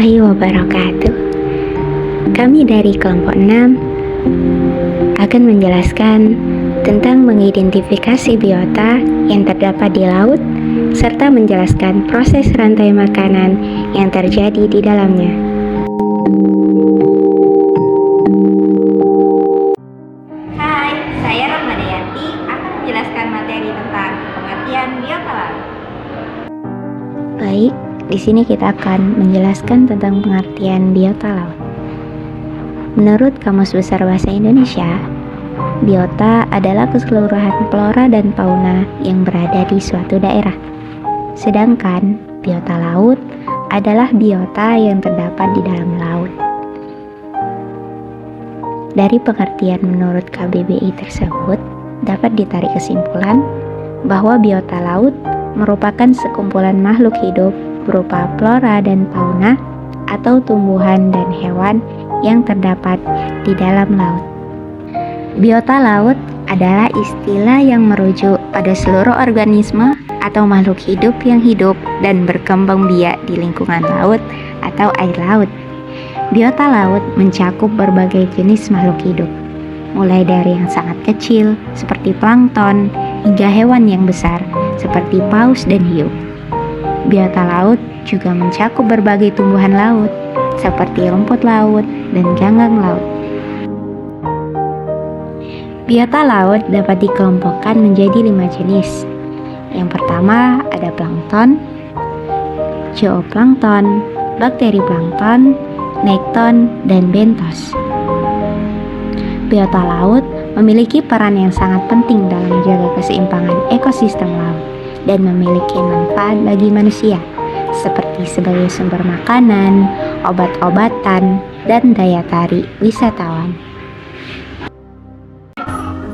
warahmatullahi wabarakatuh. Kami dari kelompok 6 akan menjelaskan tentang mengidentifikasi biota yang terdapat di laut serta menjelaskan proses rantai makanan yang terjadi di dalamnya. Hai, saya Rahmadayanti akan menjelaskan materi tentang pengertian biota laut. Baik, di sini kita akan menjelaskan tentang pengertian biota laut. Menurut Kamus Besar Bahasa Indonesia, biota adalah keseluruhan flora dan fauna yang berada di suatu daerah. Sedangkan biota laut adalah biota yang terdapat di dalam laut. Dari pengertian menurut KBBI tersebut, dapat ditarik kesimpulan bahwa biota laut merupakan sekumpulan makhluk hidup berupa flora dan fauna atau tumbuhan dan hewan yang terdapat di dalam laut. Biota laut adalah istilah yang merujuk pada seluruh organisme atau makhluk hidup yang hidup dan berkembang biak di lingkungan laut atau air laut. Biota laut mencakup berbagai jenis makhluk hidup, mulai dari yang sangat kecil seperti plankton hingga hewan yang besar seperti paus dan hiu. Biota laut juga mencakup berbagai tumbuhan laut seperti rumput laut dan ganggang laut. Biota laut dapat dikelompokkan menjadi 5 jenis. Yang pertama ada plankton, zooplankton, bakteri plankton, nekton, dan bentos. Biota laut memiliki peran yang sangat penting dalam menjaga keseimbangan ekosistem laut dan memiliki manfaat bagi manusia, seperti sebagai sumber makanan, obat-obatan, dan daya tarik wisatawan.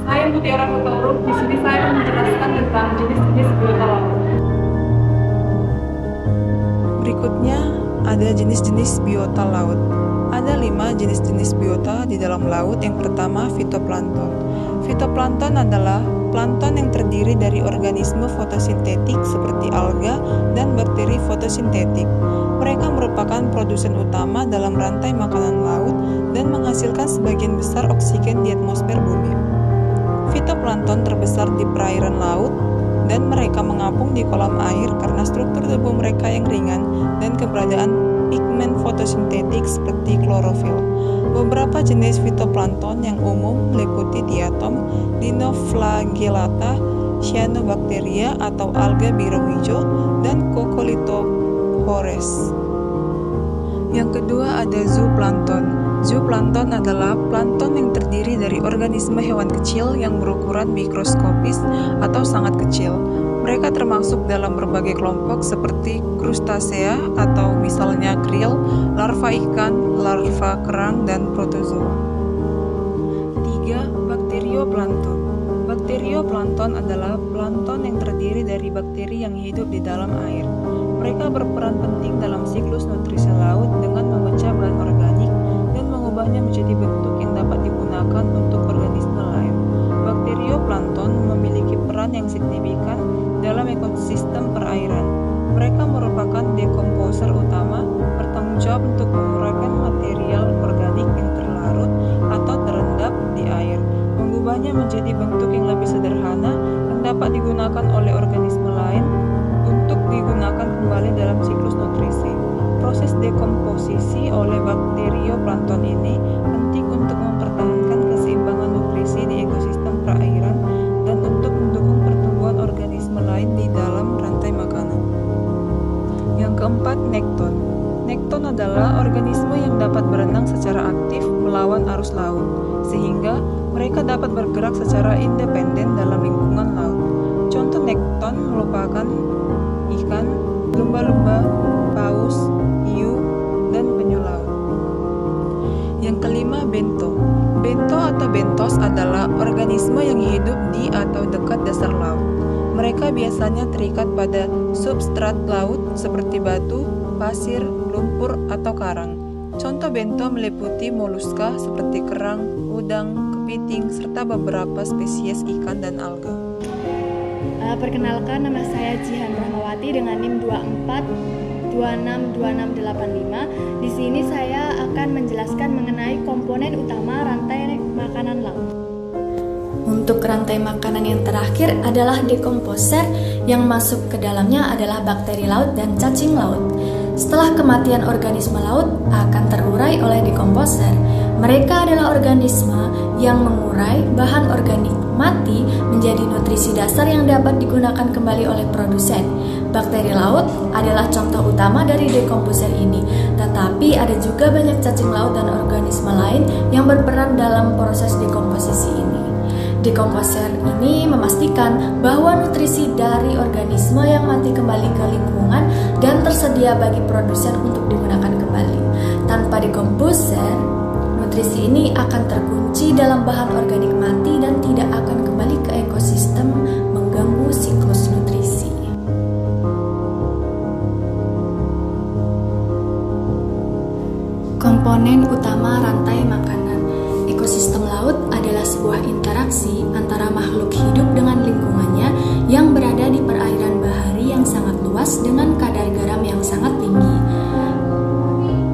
Saya Mutiara Hutauruk. Di sini saya akan menjelaskan tentang jenis-jenis biota laut. Berikutnya ada jenis-jenis biota laut. Ada 5 jenis-jenis biota di dalam laut. Yang pertama, fitoplankton. Fitoplankton adalah plankton yang terdiri dari organisme fotosintetik seperti alga dan bakteri fotosintetik. Mereka merupakan produsen utama dalam rantai makanan laut dan menghasilkan sebagian besar oksigen di atmosfer bumi. Fitoplankton terbesar di perairan laut dan mereka mengapung di kolam air karena struktur tubuh mereka yang ringan dan keberadaan pigmen fotosintetik seperti klorofil. Beberapa jenis fitoplankton yang umum meliputi diatom, dinoflagellata, cyanobacteria atau alga biru hijau, dan Coccolithophores. Yang kedua ada zooplankton. Zooplankton adalah plankton yang terdiri dari organisme hewan kecil yang berukuran mikroskopis atau sangat kecil. Mereka termasuk dalam berbagai kelompok seperti krustasea atau misalnya krill, larva ikan, larva kerang, dan protozoa. 3. Bakterioplankton. Bakterioplankton adalah plankton yang terdiri dari bakteri yang hidup di dalam air. Mereka berperan penting dalam siklus nutrisi laut dengan memecah bahan organik dan mengubahnya menjadi bentuk yang dapat digunakan untuk organisme lain. Bakterioplankton memiliki peran yang signifikan dalam ekosistem perairan. Mereka merupakan dekomposer utama, bertanggung jawab untuk menguraikan material organik yang terlarut atau terendap di air, mengubahnya menjadi bentuk yang lebih sederhana yang dapat digunakan oleh organisme lain untuk digunakan kembali dalam siklus nutrisi. Proses dekomposisi oleh bakterioplankton ini penting untuk mempertahankan keseimbangan nutrisi di ekosistem perairan dan untuk mendukung pertumbuhan organisme lain di dalam rantai makanan. Yang keempat, nekton. Nekton adalah organisme yang dapat berenang secara aktif melawan arus laut, sehingga mereka dapat bergerak secara independen dalam lingkungan laut. Contoh nekton merupakan ikan, lumba-lumba, paus, hiu, dan penyu laut. Yang kelima, bento. Bento atau bentos adalah organisme yang hidup di atau dekat dasar laut. Mereka biasanya terikat pada substrat laut seperti batu, pasir, lumpur, atau karang. Contoh bento meliputi moluska seperti kerang, udang, kepiting, serta beberapa spesies ikan dan alga. Perkenalkan, nama saya Jihan Rahmawati dengan NIM 24 262685. Di sini saya akan menjelaskan mengenai komponen utama rantai makanan laut. Untuk rantai makanan yang terakhir adalah dekomposer, yang masuk ke dalamnya adalah bakteri laut dan cacing laut. Setelah kematian organisme laut akan terurai oleh dekomposer. Mereka adalah organisme yang mengurai bahan organik mati menjadi nutrisi dasar yang dapat digunakan kembali oleh produsen. Bakteri laut adalah contoh utama dari dekomposer ini, tetapi ada juga banyak cacing laut dan organisme lain yang berperan dalam proses dekomposisi ini. Dekomposer ini memastikan bahwa nutrisi dari organisme yang mati kembali ke lingkungan dan tersedia bagi produsen untuk digunakan kembali. Tanpa dekomposer, nutrisi ini akan terkunci dalam bahan organik mati dan tidak akan kembali ke ekosistem, mengganggu siklus nutrisi. Komponen utama rantai makanan. Ekosistem laut adalah sebuah interaksi antara makhluk hidup dengan lingkungannya yang berada di perairan bahari yang sangat luas dengan kadar garam yang sangat tinggi.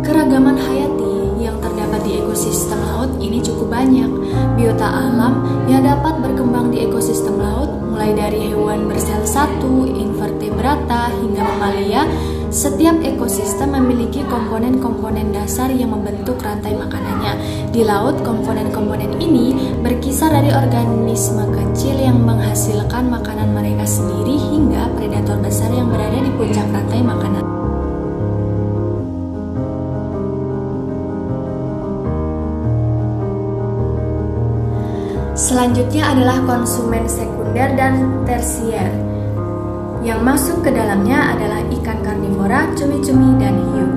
Keragaman hayati yang terdapat di ekosistem laut ini cukup banyak. Biota alam yang dapat berkembang di ekosistem laut mulai dari hewan bersel satu, invertebrata, hingga mamalia. Setiap ekosistem memiliki komponen-komponen dasar yang membentuk rantai makanannya. Di laut, komponen-komponen ini berkisar dari organisme kecil yang menghasilkan makanan mereka sendiri hingga predator besar yang berada di puncak rantai makanan. Selanjutnya adalah konsumen sekunder dan tersier. Yang masuk ke dalamnya adalah ikan karnivora, cumi-cumi, dan hiu.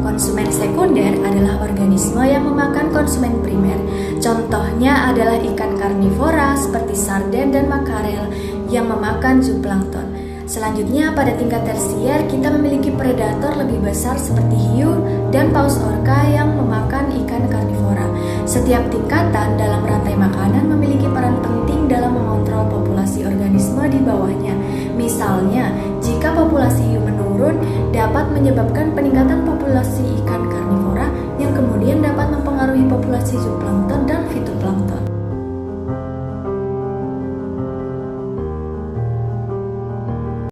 Konsumen sekunder adalah organisme yang memakan konsumen primer. Contohnya adalah ikan karnivora seperti sarden dan makarel yang memakan zooplankton. Selanjutnya pada tingkat tersier kita memiliki predator lebih besar seperti hiu dan paus orca yang memakan ikan karnivora. Setiap tingkatan dalam rantai makanan memiliki peran penting dalam mengontrol populasi organisme di bawahnya. Misalnya, jika populasi hiu menurun, dapat menyebabkan peningkatan populasi ikan